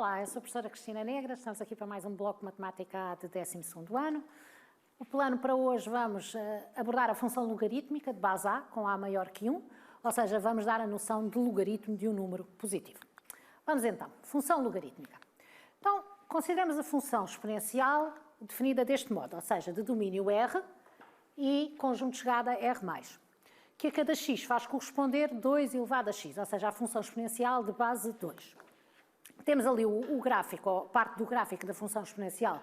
Olá, eu sou a professora Cristina Negra, estamos aqui para mais um bloco de Matemática A de 12º ano. O plano para hoje vamos abordar a função logarítmica de base A, com A maior que 1, ou seja, vamos dar a noção de logaritmo de um número positivo. Vamos então, função logarítmica. Então, consideramos a função exponencial definida deste modo, ou seja, de domínio R e conjunto de chegada R+, que a cada x faz corresponder 2 elevado a x, ou seja, a função exponencial de base 2. Temos ali o gráfico, ou parte do gráfico da função exponencial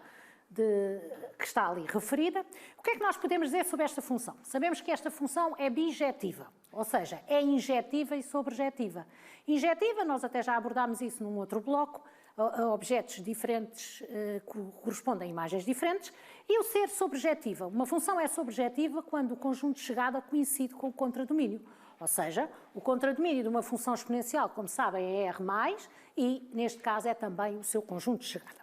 que está ali referida. O que é que nós podemos dizer sobre esta função? Sabemos que esta função é bijetiva, ou seja, é injetiva e sobrejetiva. Injetiva, nós até já abordámos isso num outro bloco, objetos diferentes correspondem a imagens diferentes, e o ser sobrejetiva. Uma função é sobrejetiva quando o conjunto de chegada coincide com o contradomínio. Ou seja, o contradomínio de uma função exponencial, como sabem, é R+, e neste caso é também o seu conjunto de chegada.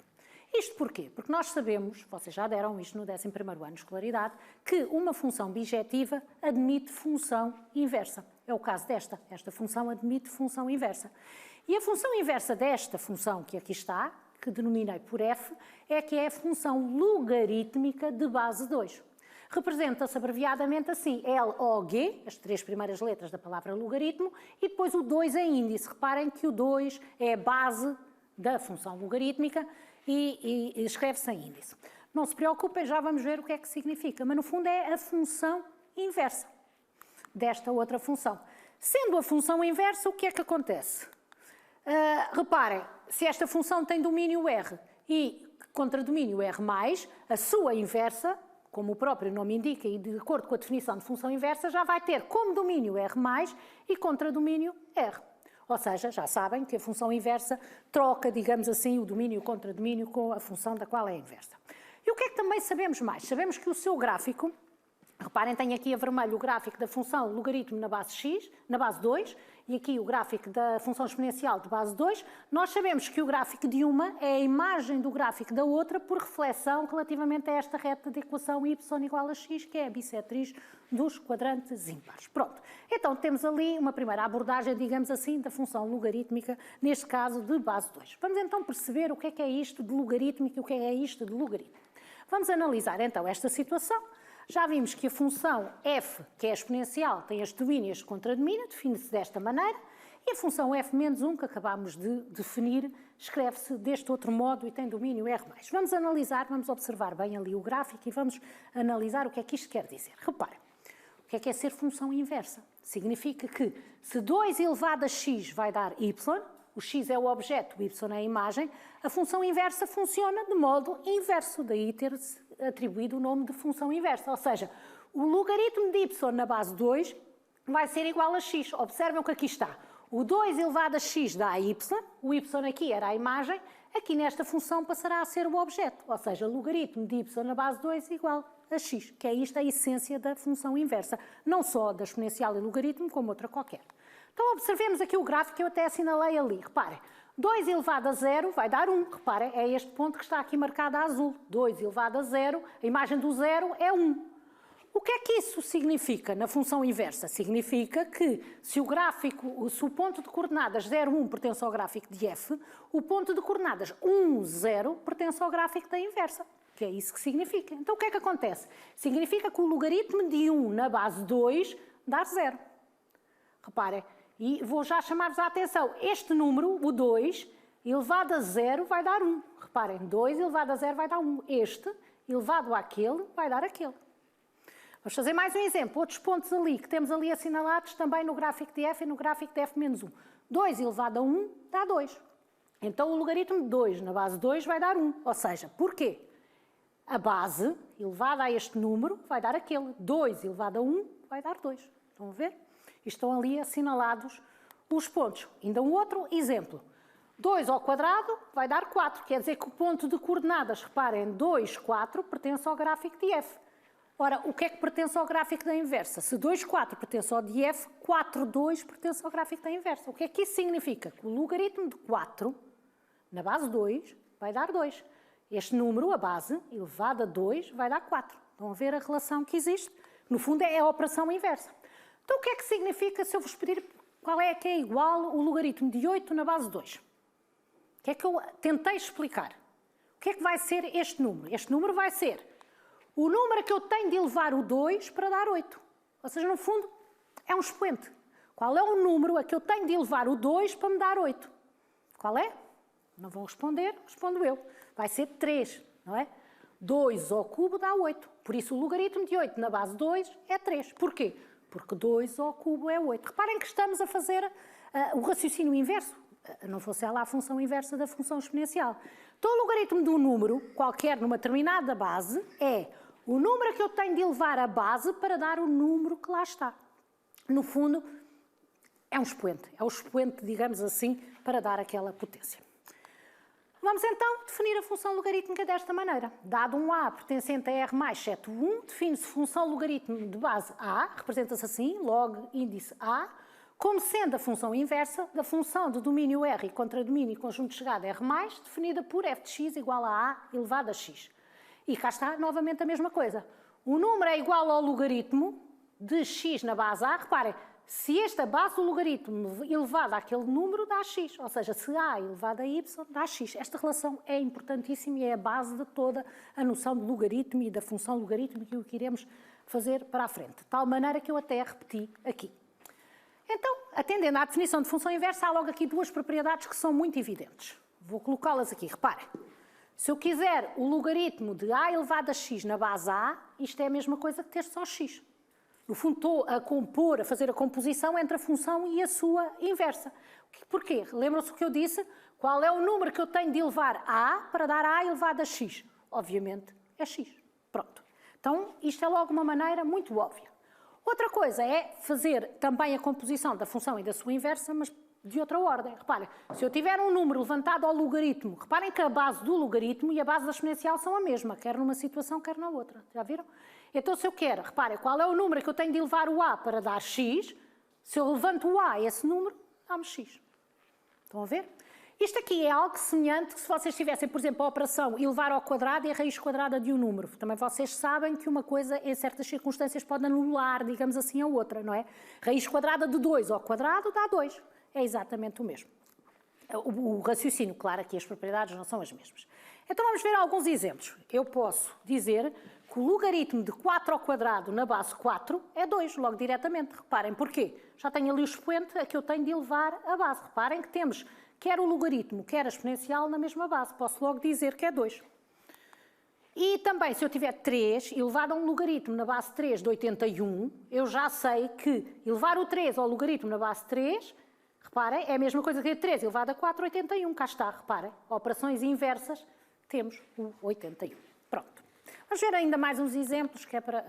Isto porquê? Porque nós sabemos, vocês já deram isto no 11º ano de escolaridade, que uma função bijetiva admite função inversa. É o caso desta. Esta função admite função inversa. E a função inversa desta função que aqui está, que denominei por f, é que é a função logarítmica de base 2. Representa-se abreviadamente assim, LOG, as 3 primeiras letras da palavra logaritmo, e depois o 2 em índice. Reparem que o 2 é a base da função logarítmica e escreve-se em índice. Não se preocupem, já vamos ver o que é que significa, mas no fundo é a função inversa desta outra função. Sendo a função inversa, o que é que acontece? Reparem, se esta função tem domínio R e contradomínio R+, a sua inversa, como o próprio nome indica e de acordo com a definição de função inversa, já vai ter como domínio R+, e contradomínio R. Ou seja, já sabem que a função inversa troca, digamos assim, o domínio e o contradomínio com a função da qual é inversa. E o que é que também sabemos mais? Sabemos que o seu gráfico, reparem, tem aqui a vermelho o gráfico da função logaritmo na base x, na base 2, e aqui o gráfico da função exponencial de base 2, nós sabemos que o gráfico de uma é a imagem do gráfico da outra por reflexão relativamente a esta reta de equação y igual a x, que é a bissetriz dos quadrantes ímpares. Pronto. Então temos ali uma primeira abordagem, digamos assim, da função logarítmica, neste caso de base 2. Vamos então perceber o que é isto de logarítmico e o que é isto de logaritmo. Vamos analisar então esta situação. Já vimos que a função f, que é exponencial, tem este domínio e este contradomínio, define-se desta maneira, e a função f-1, que acabámos de definir, escreve-se deste outro modo e tem domínio R+. Vamos analisar, vamos observar bem ali o gráfico e vamos analisar o que é que isto quer dizer. Reparem, o que é ser função inversa? Significa que se 2 elevado a x vai dar y, o x é o objeto, o y é a imagem, a função inversa funciona de modo inverso, daí ter-se atribuído o nome de função inversa. Ou seja, o logaritmo de y na base 2 vai ser igual a x. Observem o que aqui está. O 2 elevado a x dá y, o y aqui era a imagem, aqui nesta função passará a ser o objeto. Ou seja, logaritmo de y na base 2 igual a x, que é isto a essência da função inversa, não só da exponencial e logaritmo, como outra qualquer. Então, observemos aqui o gráfico que eu até assinalei ali. Reparem, 2 elevado a 0 vai dar 1. Reparem, é este ponto que está aqui marcado a azul. 2 elevado a 0, a imagem do 0 é 1. O que é que isso significa na função inversa? Significa que se o ponto de coordenadas 0, 1 pertence ao gráfico de f, o ponto de coordenadas 1, 0 pertence ao gráfico da inversa. Que é isso que significa. Então, o que é que acontece? Significa que o logaritmo de 1 na base 2 dá 0. Reparem, e vou já chamar-vos a atenção. Este número, o 2, elevado a 0 vai dar 1. Reparem, 2 elevado a 0 vai dar 1. Este, elevado àquele, vai dar aquele. Vamos fazer mais um exemplo. Outros pontos ali, que temos ali assinalados também no gráfico de f e no gráfico de f-1. 2 elevado a 1 dá 2. Então, o logaritmo de 2 na base 2 vai dar 1. Ou seja, porquê? A base, elevada a este número, vai dar aquele. 2 elevado a 1 vai dar 2. Estão a ver? Estão ali assinalados os pontos. Ainda um outro exemplo. 2 ao quadrado vai dar 4. Quer dizer que o ponto de coordenadas, reparem, 2, 4, pertence ao gráfico de f. Ora, o que é que pertence ao gráfico da inversa? Se 2, 4 pertence ao de f, 4, 2 pertence ao gráfico da inversa. O que é que isso significa? Que o logaritmo de 4, na base 2, vai dar 2. Este número, a base, elevado a 2, vai dar 4. Estão a ver a relação que existe? No fundo, é a operação inversa. Então, o que é que significa se eu vos pedir qual é que é igual o logaritmo de 8 na base 2? que é que eu tentei explicar? O que é que vai ser este número? Este número vai ser o número que eu tenho de elevar o 2 para dar 8. Ou seja, no fundo, é um expoente. Qual é o número a que eu tenho de elevar o 2 para me dar 8? Qual é? Não vão responder, respondo eu. Vai ser 3, não é? 2 ao cubo dá 8. Por isso o logaritmo de 8 na base 2 é 3. Porquê? Porque 2 ao cubo é 8. Reparem que estamos a fazer o raciocínio inverso. Não fosse ela a função inversa da função exponencial. Então o logaritmo de um número, qualquer numa determinada base, é o número que eu tenho de elevar a base para dar o número que lá está. No fundo, é um expoente. É o expoente, digamos assim, para dar aquela potência. Vamos então definir a função logarítmica desta maneira. Dado um A pertencente a R mais exceto 1, define-se função logaritmo de base A, representa-se assim, log índice A, como sendo a função inversa da função de domínio R e contradomínio conjunto de chegada R+, definida por f de x igual a A elevado a x. E cá está novamente a mesma coisa. O número é igual ao logaritmo de x na base A. Reparem, se esta base do logaritmo elevada àquele número dá x, ou seja, se A elevado a y dá x. Esta relação é importantíssima e é a base de toda a noção de logaritmo e da função logarítmica que iremos fazer para a frente. De tal maneira que eu até repeti aqui. Então, atendendo à definição de função inversa, há logo aqui duas propriedades que são muito evidentes. Vou colocá-las aqui. Reparem, se eu quiser o logaritmo de A elevado a x na base A, isto é a mesma coisa que ter só x. No fundo, estou a compor, a fazer a composição entre a função e a sua inversa. Porquê? Lembram-se o que eu disse? Qual é o número que eu tenho de elevar a A para dar A elevado a x? Obviamente, é x. Pronto. Então, isto é logo uma maneira muito óbvia. Outra coisa é fazer também a composição da função e da sua inversa, mas de outra ordem. Reparem, se eu tiver um número levantado ao logaritmo, reparem que a base do logaritmo e a base da exponencial são a mesma, quer numa situação, quer na outra. Já viram? Então, se eu quero, reparem, qual é o número que eu tenho de elevar o A para dar x, se eu levanto o A a esse número, dá-me x. Estão a ver? Isto aqui é algo semelhante que se vocês tivessem, por exemplo, a operação elevar ao quadrado e a raiz quadrada de um número. Também vocês sabem que uma coisa, em certas circunstâncias, pode anular, digamos assim, a outra, não é? Raiz quadrada de 2 ao quadrado dá 2. É exatamente o mesmo. O raciocínio, claro, aqui as propriedades não são as mesmas. Então vamos ver alguns exemplos. Eu posso dizer que o logaritmo de 4 ao quadrado na base 4 é 2, logo diretamente. Reparem, porquê? Já tenho ali o expoente a que eu tenho de elevar a base. Reparem que temos quer o logaritmo, quer a exponencial na mesma base. Posso logo dizer que é 2. E também, se eu tiver 3, elevado a um logaritmo na base 3 de 81, eu já sei que elevar o 3 ao logaritmo na base 3, reparem, é a mesma coisa que ter 3 elevado a 4, 81. Cá está, reparem. Operações inversas, temos o 81. Pronto. Vamos ver ainda mais uns exemplos, que é para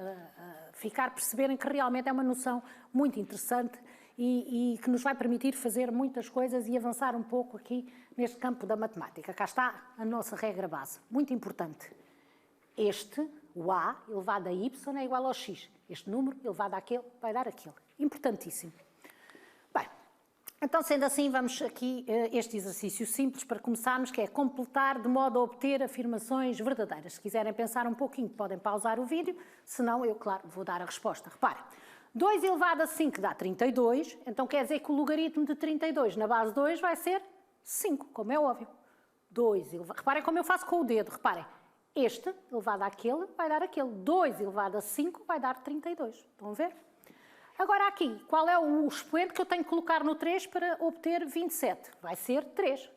perceberem que realmente é uma noção muito interessante e que nos vai permitir fazer muitas coisas e avançar um pouco aqui neste campo da matemática. Cá está a nossa regra base, muito importante. Este, o A, elevado a Y, é igual ao X. Este número, elevado àquele, vai dar aquele. Importantíssimo. Bem, então, sendo assim, vamos aqui este exercício simples para começarmos, que é completar de modo a obter afirmações verdadeiras. Se quiserem pensar um pouquinho, podem pausar o vídeo, senão eu, claro, vou dar a resposta. Reparem, 2 elevado a 5 dá 32, então quer dizer que o logaritmo de 32 na base 2 vai ser 5, como é óbvio. 2 elevado... Reparem como eu faço com o dedo, reparem. Este elevado àquele vai dar aquele. 2 elevado a 5 vai dar 32. Estão a ver? Agora aqui, qual é o expoente que eu tenho que colocar no 3 para obter 27? Vai ser 3.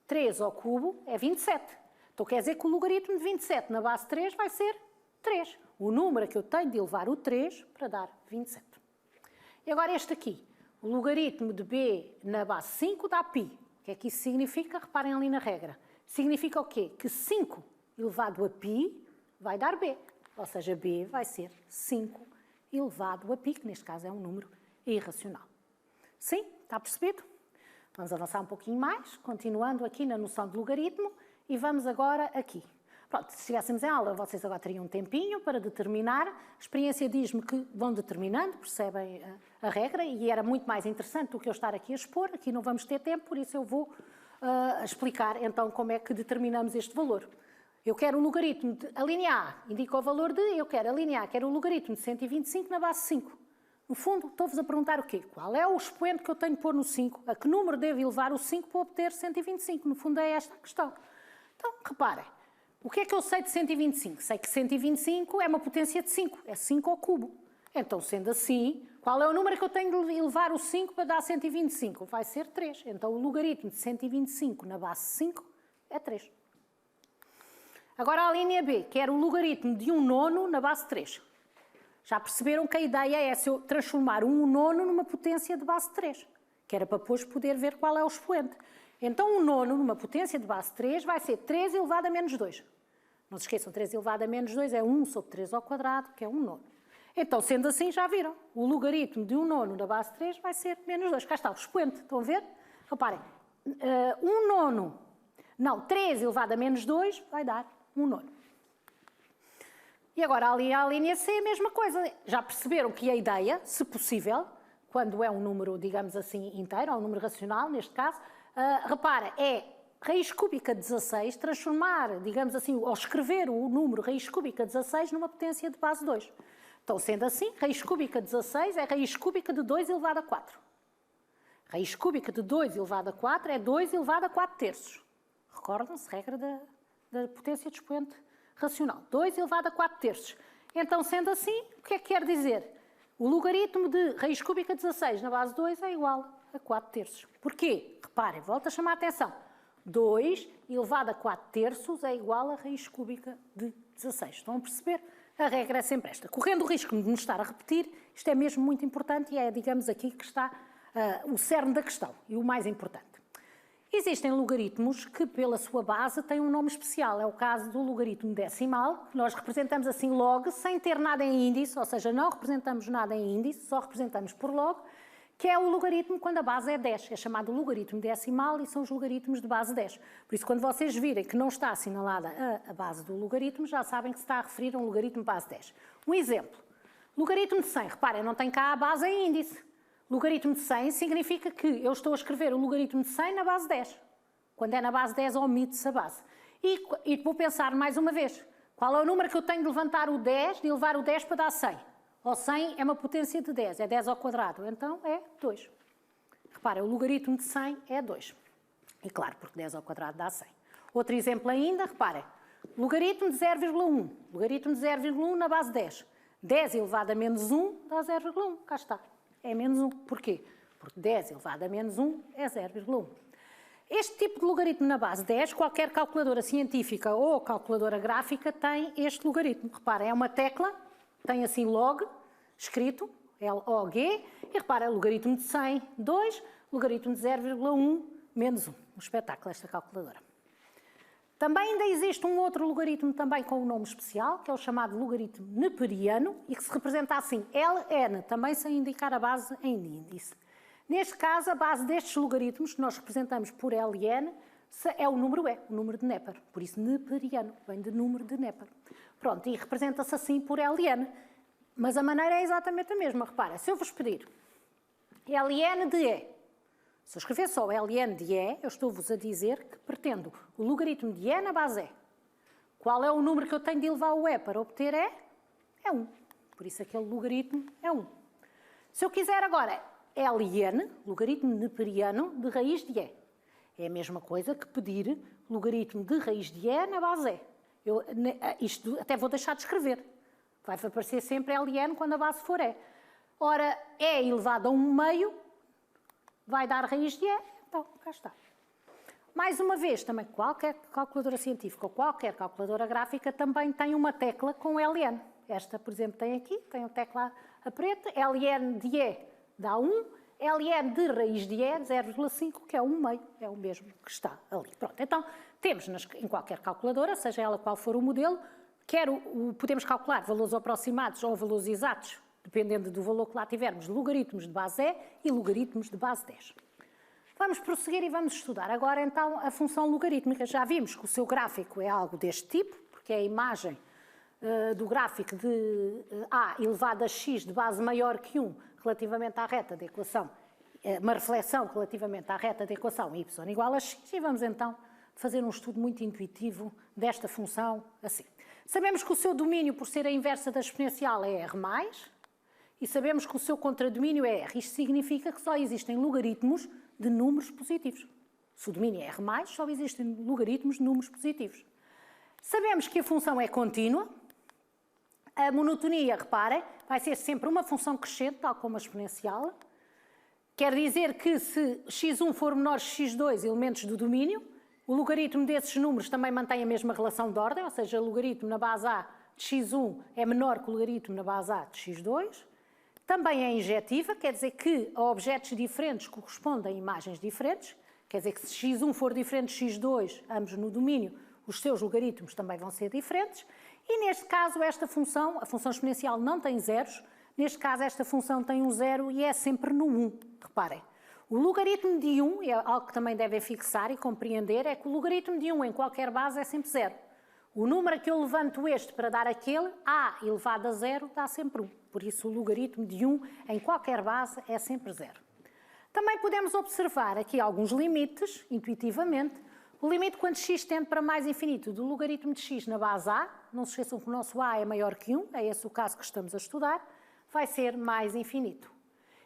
3 ao cubo é 27. Então quer dizer que o logaritmo de 27 na base 3 vai ser 3. O número que eu tenho de elevar o 3 para dar 27. E agora este aqui, o logaritmo de b na base 5 dá π. O que é que isso significa? Reparem ali na regra. Significa o quê? Que 5 elevado a π vai dar b. Ou seja, b vai ser 5 elevado a π, que neste caso é um número irracional. Sim? Está percebido? Vamos avançar um pouquinho mais, continuando aqui na noção de logaritmo, e vamos agora aqui. Pronto, se estivéssemos em aula, vocês agora teriam um tempinho para determinar. A experiência diz-me que vão determinando, percebem a regra, e era muito mais interessante do que eu estar aqui a expor. Aqui não vamos ter tempo, por isso eu vou explicar então como é que determinamos este valor. Eu quero o logaritmo de a linha A, indica o valor de, eu quero a linha A, quero o logaritmo de 125 na base 5. No fundo, estou-vos a perguntar o quê? Qual é o expoente que eu tenho que pôr no 5? A que número devo elevar o 5 para obter 125? No fundo, é esta a questão. Então, reparem, o que é que eu sei de 125? Sei que 125 é uma potência de 5, é 5 ao cubo. Então, sendo assim, qual é o número que eu tenho de elevar o 5 para dar 125? Vai ser 3. Então, o logaritmo de 125 na base 5 é 3. Agora, a linha B, que era o logaritmo de 1/9 na base 3. Já perceberam que a ideia é se eu transformar 1/9 numa potência de base 3, que era para depois poder ver qual é o expoente. Então, 1/9 numa potência de base 3 vai ser 3 elevado a menos 2. Não se esqueçam, 3 elevado a menos 2 é 1 sobre 3 ao quadrado, que é 1/9. Então, sendo assim, já viram, o logaritmo de 1/9 na base 3 vai ser menos 2. Cá está o expoente, estão a ver? Reparem, 1/9, não, 3 elevado a menos 2 vai dar 1/9. E agora ali a linha C, a mesma coisa. Já perceberam que a ideia, se possível, quando é um número, digamos assim, inteiro, ou um número racional, neste caso, repara, é raiz cúbica 16, transformar, digamos assim, ou escrever o número raiz cúbica 16 numa potência de base 2. Então, sendo assim, raiz cúbica 16 é raiz cúbica de 2 elevado a 4. Raiz cúbica de 2 elevado a 4 é 2 elevado a 4 terços. Recordam-se, regra da potência de expoente racional. 2 elevado a 4 terços. Então, sendo assim, o que é que quer dizer? O logaritmo de raiz cúbica 16 na base 2 é igual a 4 terços. Porquê? Reparem, volto a chamar a atenção. 2 elevado a 4 terços é igual a raiz cúbica de 16. Estão a perceber? A regra é sempre esta. Correndo o risco de me estar a repetir, isto é mesmo muito importante e é, digamos, aqui que está o cerne da questão e o mais importante. Existem logaritmos que, pela sua base, têm um nome especial. É o caso do logaritmo decimal, que nós representamos assim log, sem ter nada em índice, ou seja, não representamos nada em índice, só representamos por log, que é o logaritmo quando a base é 10. É chamado logaritmo decimal e são os logaritmos de base 10. Por isso, quando vocês virem que não está assinalada a base do logaritmo, já sabem que se está a referir a um logaritmo base 10. Um exemplo. Logaritmo de 100. Reparem, não tem cá a base em índice. Logaritmo de 100 significa que eu estou a escrever o logaritmo de 100 na base 10. Quando é na base 10, omite-se a base. E vou pensar mais uma vez. Qual é o número que eu tenho de levantar o 10, de elevar o 10 para dar 100? Ou 100 é uma potência de 10, é 10 ao quadrado. Então é 2. Reparem, o logaritmo de 100 é 2. E claro, porque 10 ao quadrado dá 100. Outro exemplo ainda, reparem. Logaritmo de 0,1. Logaritmo de 0,1 na base 10. 10 elevado a menos 1 dá 0,1. Cá está. É menos 1. Porquê? Porque 10 elevado a menos 1 é 0,1. Este tipo de logaritmo na base 10, qualquer calculadora científica ou calculadora gráfica tem este logaritmo. Reparem, é uma tecla, tem assim log, escrito, LOG, e repara, logaritmo de 100, 2, logaritmo de 0,1, menos 1. Um espetáculo esta calculadora. Também ainda existe um outro logaritmo também com um nome especial, que é o chamado logaritmo neperiano, e que se representa assim, LN, também sem indicar a base em índice. Neste caso, a base destes logaritmos, que nós representamos por LN, é o número E, o número de Neper. Por isso, neperiano, vem de número de Neper. Pronto, e representa-se assim por LN. Mas a maneira é exatamente a mesma. Repara, se eu vos pedir LN de E, se eu escrever só LN de E, eu estou-vos a dizer que pretendo o logaritmo de E na base E. Qual é o número que eu tenho de elevar o E para obter E? É 1. Por isso aquele logaritmo é 1. Se eu quiser agora LN, logaritmo neperiano de raiz de E, é a mesma coisa que pedir logaritmo de raiz de E na base E. Isto até vou deixar de escrever. Vai aparecer sempre LN quando a base for E. Ora, E elevado a 1 meio vai dar raiz de E, então cá está. Mais uma vez, também qualquer calculadora científica ou qualquer calculadora gráfica também tem uma tecla com LN. Esta, por exemplo, tem aqui, tem a tecla a preta, LN de E dá 1, LN de raiz de E, 0,5, que é 1 meio, é o mesmo que está ali. Pronto, então temos em qualquer calculadora, seja ela qual for o modelo, podemos calcular valores aproximados ou valores exatos, dependendo do valor que lá tivermos, logaritmos de base E e logaritmos de base 10. Vamos prosseguir e vamos estudar agora então a função logarítmica. Já vimos que o seu gráfico é algo deste tipo, porque é a imagem do gráfico de A elevado a x de base maior que 1 relativamente à reta da equação, uma reflexão relativamente à reta da equação y igual a x, e vamos então fazer um estudo muito intuitivo desta função assim. Sabemos que o seu domínio, por ser a inversa da exponencial, é R+, e sabemos que o seu contradomínio é R. Isto significa que só existem logaritmos de números positivos. Se o domínio é R+, só existem logaritmos de números positivos. Sabemos que a função é contínua. A monotonia, reparem, vai ser sempre uma função crescente, tal como a exponencial. Quer dizer que se x1 for menor que x2, elementos do domínio, o logaritmo desses números também mantém a mesma relação de ordem, ou seja, o logaritmo na base A de x1 é menor que o logaritmo na base A de x2. Também é injetiva, quer dizer que a objetos diferentes correspondem a imagens diferentes, quer dizer que se x1 for diferente de x2, ambos no domínio, os seus logaritmos também vão ser diferentes. E neste caso, esta função, a função exponencial não tem zeros, neste caso esta função tem um zero e é sempre no 1, reparem. O logaritmo de 1, é algo que também devem fixar e compreender, é que o logaritmo de 1 em qualquer base é sempre zero. O número a que eu levanto este para dar aquele, A elevado a zero, dá sempre 1. Por isso o logaritmo de 1 em qualquer base é sempre zero. Também podemos observar aqui alguns limites, intuitivamente. O limite quando x tende para mais infinito do logaritmo de x na base A, não se esqueçam que o nosso A é maior que 1, é esse o caso que estamos a estudar, vai ser mais infinito.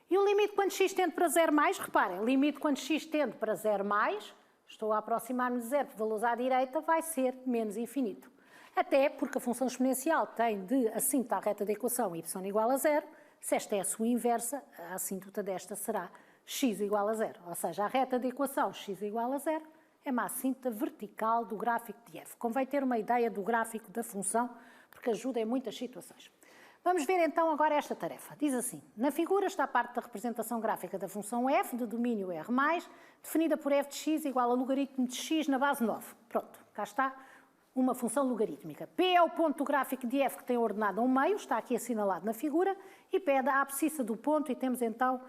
E o limite quando x tende para 0 mais, reparem, limite quando x tende para 0 mais, estou a aproximar-me de zero por valores à direita, vai ser menos infinito. Até porque a função exponencial tem de assíntota à reta da equação y igual a zero, se esta é a sua inversa, a assíntota desta será x igual a zero. Ou seja, a reta da equação x igual a zero é uma assíntota vertical do gráfico de f. Convém ter uma ideia do gráfico da função, porque ajuda em muitas situações. Vamos ver então agora esta tarefa. Diz assim, na figura está a parte da representação gráfica da função f, de domínio R+, definida por f de x igual a logaritmo de x na base 9. Pronto, cá está uma função logarítmica. P é o ponto do gráfico de f que tem ordenado a 1/2, está aqui assinalado na figura, e P é a abscissa do ponto, e temos então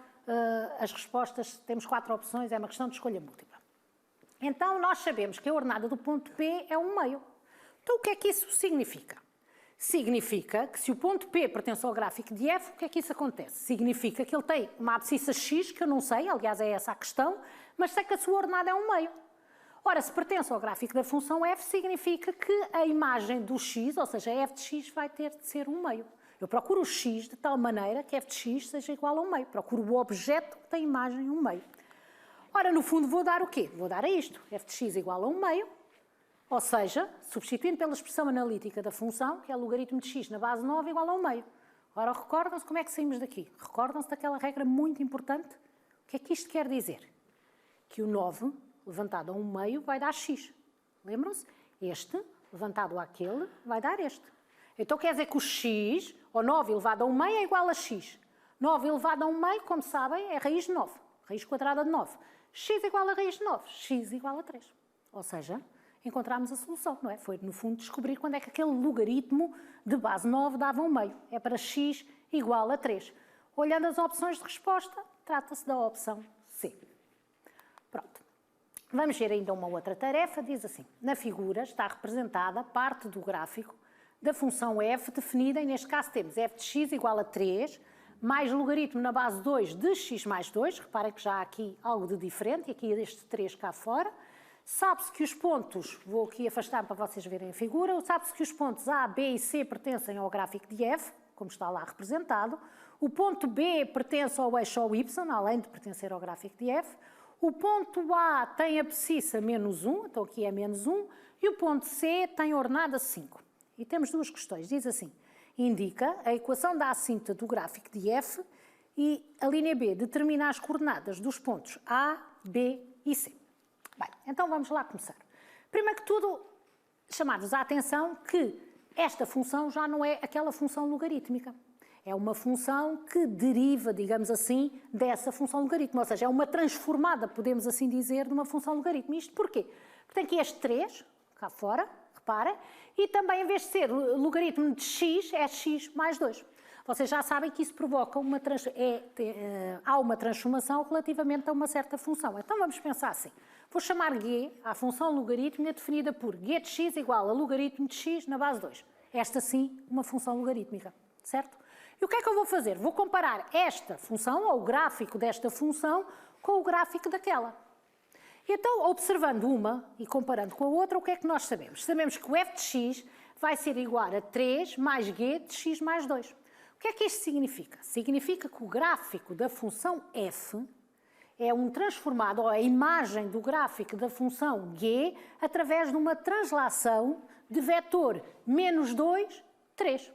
as respostas, temos 4 opções, é uma questão de escolha múltipla. Então, nós sabemos que a ordenada do ponto P é 1/2. Então, o que é que isso significa? Significa que se o ponto P pertence ao gráfico de f, o que é que isso acontece? Significa que ele tem uma abscissa x, que eu não sei, aliás é essa a questão, mas sei que a sua ordenada é 1/2. Ora, se pertence ao gráfico da função f, significa que a imagem do x, ou seja, f de x vai ter de ser 1/2. Eu procuro o x de tal maneira que f de x seja igual a 1/2. Procuro o objeto que tem imagem 1/2. Ora, no fundo vou dar o quê? Vou dar a isto, f de x igual a 1/2, ou seja, substituindo pela expressão analítica da função, que é logaritmo de x na base 9 igual a 1/2. Ora, recordam-se como é que saímos daqui? Recordam-se daquela regra muito importante? O que é que isto quer dizer? Que o 9, levantado a 1/2, vai dar x. Lembram-se? Este, levantado àquele, vai dar este. Então quer dizer que o x, ou 9 elevado a 1/2, é igual a x. 9 elevado a 1/2, como sabem, é raiz de 9. Raiz quadrada de 9. X igual a raiz de 9. X igual a 3. Ou seja, encontramos a solução, não é? Foi, no fundo, descobrir quando é que aquele logaritmo de base 9 dava 1/2. É para x igual a 3. Olhando as opções de resposta, trata-se da opção C. Pronto. Vamos ver ainda uma outra tarefa. Diz assim, na figura está representada parte do gráfico da função f definida, e neste caso temos f de x igual a 3, mais logaritmo na base 2 de x mais 2, reparem que já há aqui algo de diferente, e aqui este 3 cá fora. Sabe-se que os pontos, vou aqui afastar para vocês verem a figura, sabe-se que os pontos A, B e C pertencem ao gráfico de f, como está lá representado. O ponto B pertence ao eixo ao y, além de pertencer ao gráfico de f. O ponto A tem abscissa menos 1, então aqui é menos 1, e o ponto C tem ordenada 5. E temos duas questões, diz assim, indica a equação da assíntota do gráfico de f e a linha B determina as coordenadas dos pontos A, B e C. Bem, então vamos lá começar. Primeiro que tudo, chamar-vos a atenção que esta função já não é aquela função logarítmica. É uma função que deriva, digamos assim, dessa função logarítmica. Ou seja, é uma transformada, podemos assim dizer, de uma função logarítmica. Isto porquê? Porque tem aqui este 3, cá fora, reparem, e também, em vez de ser logaritmo de x, é x mais 2. Vocês já sabem que isso provoca há uma transformação relativamente a uma certa função. Então vamos pensar assim. Vou chamar g à função logarítmica definida por g de x igual a logaritmo de x na base 2. Esta sim, uma função logarítmica, certo? E o que é que eu vou fazer? Vou comparar esta função, ou o gráfico desta função, com o gráfico daquela. Então, observando uma e comparando com a outra, o que é que nós sabemos? Sabemos que o f de x vai ser igual a 3 mais g de x mais 2. O que é que isto significa? Significa que o gráfico da função f é um transformado, ou a imagem do gráfico da função g, através de uma translação de vetor menos 2, 3.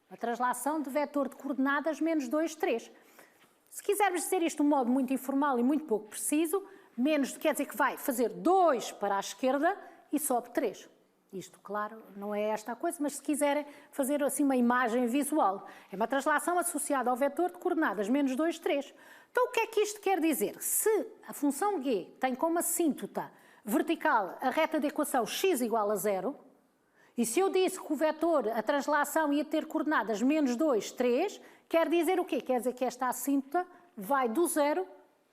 A translação de vetor de coordenadas menos 2, 3. Se quisermos dizer isto de um modo muito informal e muito pouco preciso, menos quer dizer que vai fazer 2 para a esquerda e sobe 3. Isto, claro, não é esta a coisa, mas se quiserem fazer assim uma imagem visual, é uma translação associada ao vetor de coordenadas menos 2, 3. Então, o que é que isto quer dizer? Se a função g tem como assíntota vertical a reta de equação x igual a 0, e se eu disse que o vetor, a translação ia ter coordenadas menos 2, 3, quer dizer o quê? Quer dizer que esta assíntota vai do 0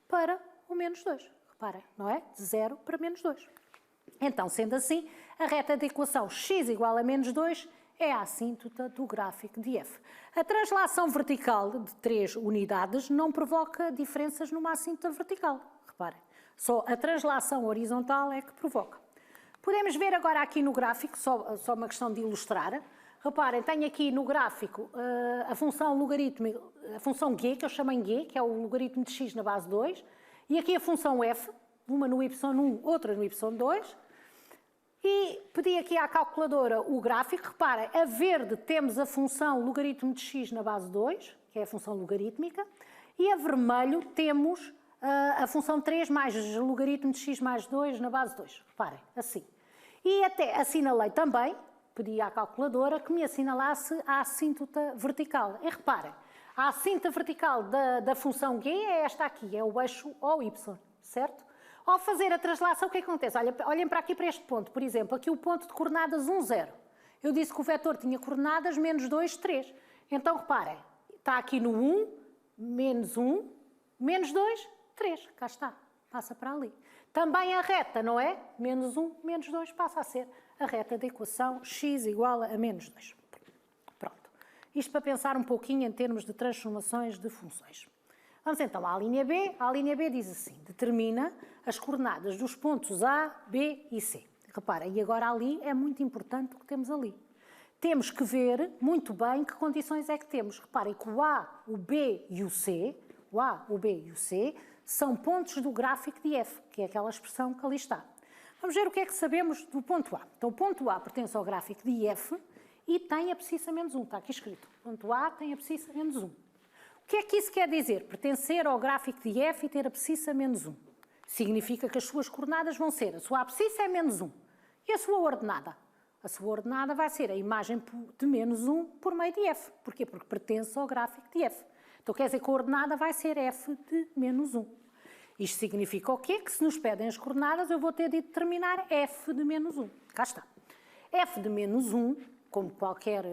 para o menos 2. Reparem, não é? De 0 para menos 2. Então, sendo assim, a reta de equação x igual a menos 2 é a assíntota do gráfico de f. A translação vertical de 3 unidades não provoca diferenças numa assíntota vertical. Reparem, só a translação horizontal é que provoca. Podemos ver agora aqui no gráfico, só uma questão de ilustrar. Reparem, tenho aqui no gráfico a função logarítmica, a função g, que eu chamo em g, que é o logaritmo de x na base 2, e aqui a função f, uma no y1, outra no y2, e pedi aqui à calculadora o gráfico. Reparem, a verde temos a função logaritmo de x na base 2, que é a função logarítmica, e a vermelho temos a função 3 mais logaritmo de x mais 2 na base 2. Reparem, assim. E até assinalei também, pedi à calculadora que me assinalasse a assíntota vertical. E reparem, a assíntota vertical da função g é esta aqui, é o eixo OY, certo? Ao fazer a translação, o que é que acontece? Olhem para aqui, para este ponto, por exemplo, aqui o ponto de coordenadas 1, 0. Eu disse que o vetor tinha coordenadas menos 2, 3. Então, reparem, está aqui no 1, menos 1, menos 2, 3. Cá está, passa para ali. Também a reta, não é? Menos 1, menos 2, passa a ser a reta da equação x igual a menos 2. Pronto. Isto para pensar um pouquinho em termos de transformações de funções. Vamos então à linha B. A linha B diz assim: determina as coordenadas dos pontos A, B e C. Reparem, e agora ali é muito importante o que temos ali. Temos que ver muito bem que condições é que temos. Reparem que o A, o B e o C, o A, o B e o C, são pontos do gráfico de f, que é aquela expressão que ali está. Vamos ver o que é que sabemos do ponto A. Então, o ponto A pertence ao gráfico de f e tem abscissa menos 1. Está aqui escrito. O ponto A tem abscissa menos 1. O que é que isso quer dizer? Pertencer ao gráfico de f e ter abscissa menos 1. Significa que as suas coordenadas vão ser, a sua abscissa é menos 1. E a sua ordenada? A sua ordenada vai ser a imagem de menos 1 por meio de f. Porquê? Porque pertence ao gráfico de f. Então quer dizer que a ordenada vai ser f de menos 1. Isto significa o quê? Que se nos pedem as coordenadas eu vou ter de determinar f de menos 1. Cá está. F de menos 1, como qualquer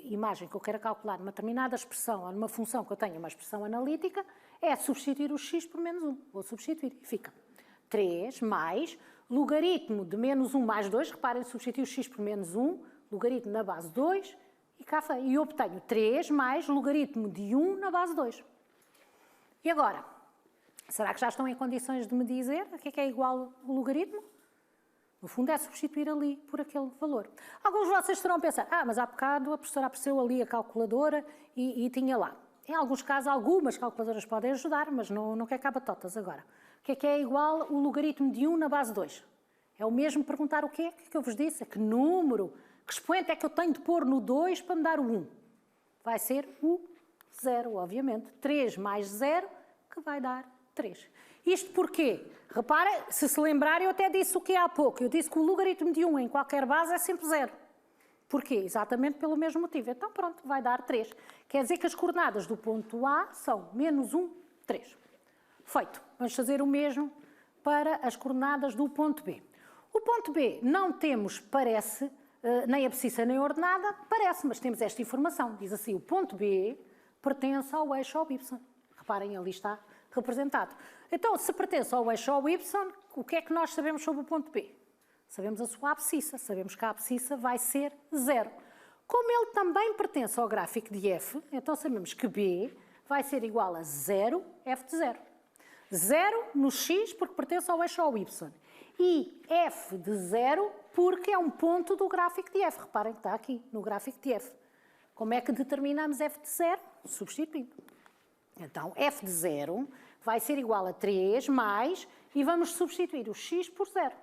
imagem que eu queira calcular numa determinada expressão ou numa função que eu tenha uma expressão analítica, é substituir o x por menos 1. Vou substituir e fica 3 mais logaritmo de menos 1 mais 2. Reparem, substituir o x por menos 1, logaritmo na base 2, e cá foi. E obtenho 3 mais logaritmo de 1 na base 2. E agora, será que já estão em condições de me dizer a que é igual o logaritmo? No fundo é substituir ali por aquele valor. Alguns de vocês estarão a pensar, mas há bocado a professora apareceu ali a calculadora e tinha lá. Em alguns casos, algumas calculadoras podem ajudar, mas não quer cá batotas agora. O que é igual o logaritmo de 1 na base 2? É o mesmo perguntar o quê? O que eu vos disse? Que número, que expoente é que eu tenho de pôr no 2 para me dar o 1? Vai ser o 0, obviamente. 3 mais 0, que vai dar 3. Isto porquê? Reparem, se lembrarem, eu até disse o que há pouco. Eu disse que o logaritmo de 1 em qualquer base é sempre 0. Porquê? Exatamente pelo mesmo motivo. Então pronto, vai dar 3. Quer dizer que as coordenadas do ponto A são menos 1, 3. Feito. Vamos fazer o mesmo para as coordenadas do ponto B. O ponto B não temos, parece, nem abscissa nem ordenada, parece, mas temos esta informação. Diz assim, o ponto B pertence ao eixo OY. Reparem, ali está representado. Então, se pertence ao eixo OY, o que é que nós sabemos sobre o ponto B? Sabemos a sua abscissa, sabemos que a abscissa vai ser 0. Como ele também pertence ao gráfico de f, então sabemos que B vai ser igual a 0, f de 0. 0 no x porque pertence ao eixo OY. E f de 0 porque é um ponto do gráfico de f. Reparem que está aqui no gráfico de f. Como é que determinamos f de 0? Substituindo. Então, f de 0 vai ser igual a 3 mais, e vamos substituir o x por 0.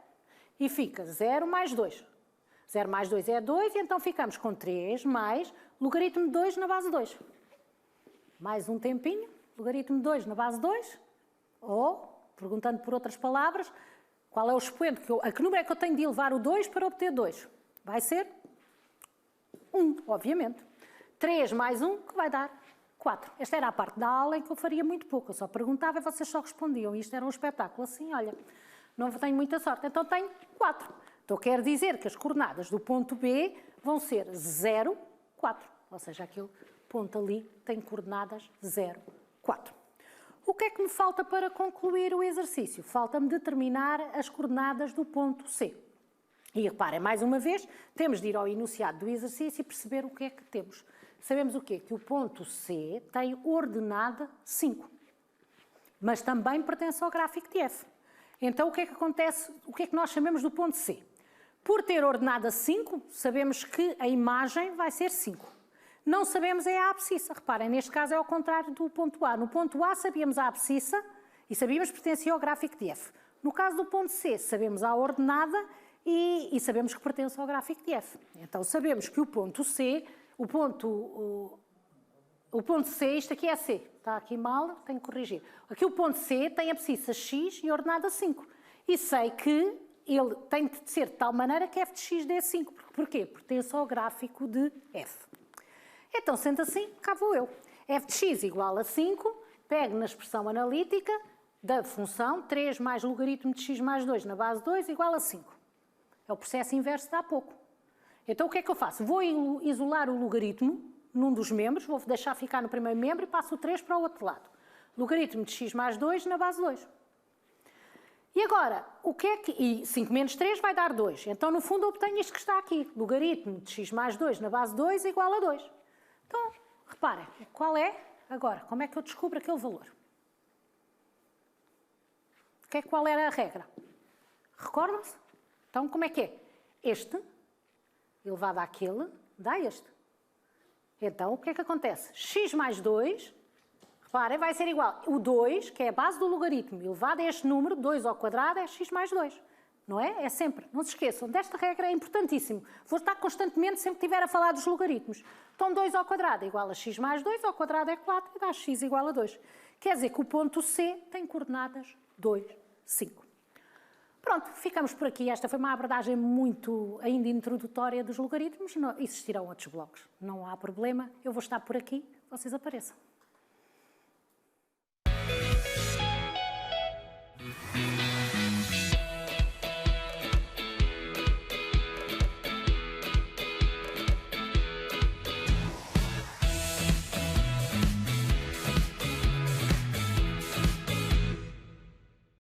E fica 0 mais 2. 0 mais 2 é 2, e então ficamos com 3 mais logaritmo de 2 na base 2. Mais um tempinho, logaritmo de 2 na base 2, ou, perguntando por outras palavras, qual é o expoente, a que número é que eu tenho de elevar o 2 para obter 2? Vai ser 1, obviamente. 3 mais 1, que vai dar 4. Esta era a parte da aula em que eu faria muito pouco. Eu só perguntava e vocês só respondiam. Isto era um espetáculo. Assim, olha, não tenho muita sorte. Então tenho 4. Então quer dizer que as coordenadas do ponto B vão ser 0, 4. Ou seja, aquele ponto ali tem coordenadas 0, 4. O que é que me falta para concluir o exercício? Falta-me determinar as coordenadas do ponto C. E reparem, mais uma vez, temos de ir ao enunciado do exercício e perceber o que é que temos. Sabemos o quê? Que o ponto C tem ordenada 5, mas também pertence ao gráfico de F. Então, o que é que acontece? O que é que nós chamamos do ponto C? Por ter ordenada 5, sabemos que a imagem vai ser 5. Não sabemos é a abscissa. Reparem, neste caso é ao contrário do ponto A. No ponto A sabíamos a abscissa e sabíamos que pertencia ao gráfico de F. No caso do ponto C, sabemos a ordenada e sabemos que pertence ao gráfico de F. Então, sabemos que o ponto C, o ponto C, isto aqui é C. Está aqui mal, tenho que corrigir. Aqui o ponto C tem abscissa x e ordenada 5. E sei que ele tem de ser de tal maneira que f de x dê 5. Porquê? Pertence ao gráfico de F. Então, sendo assim, cá vou eu. f de x igual a 5, pego na expressão analítica da função 3 mais logaritmo de x mais 2 na base 2 igual a 5. É o processo inverso de há pouco. Então, o que é que eu faço? Vou isolar o logaritmo num dos membros, vou deixar ficar no primeiro membro e passo o 3 para o outro lado. Logaritmo de x mais 2 na base 2. E agora, o que é que... E 5 menos 3 vai dar 2. Então, no fundo, eu obtenho isto que está aqui. Logaritmo de x mais 2 na base 2 igual a 2. Então, reparem, qual é? Agora, como é que eu descubro aquele valor? Qual era a regra? Recordam-se? Então, como é que é? Este, elevado àquele, dá este. Então, o que é que acontece? X mais 2, reparem, vai ser igual. O 2, que é a base do logaritmo, elevado a este número, 2 ao quadrado, é x mais 2. Não é? É sempre. Não se esqueçam desta regra, é importantíssimo. Vou estar constantemente, sempre que estiver a falar dos logaritmos. Então, 2 ao quadrado é igual a x mais 2, ao quadrado é 4 e dá x igual a 2. Quer dizer que o ponto C tem coordenadas 2, 5. Pronto, ficamos por aqui. Esta foi uma abordagem muito ainda introdutória dos logaritmos. Não, existirão outros blocos. Não há problema. Eu vou estar por aqui. Vocês apareçam.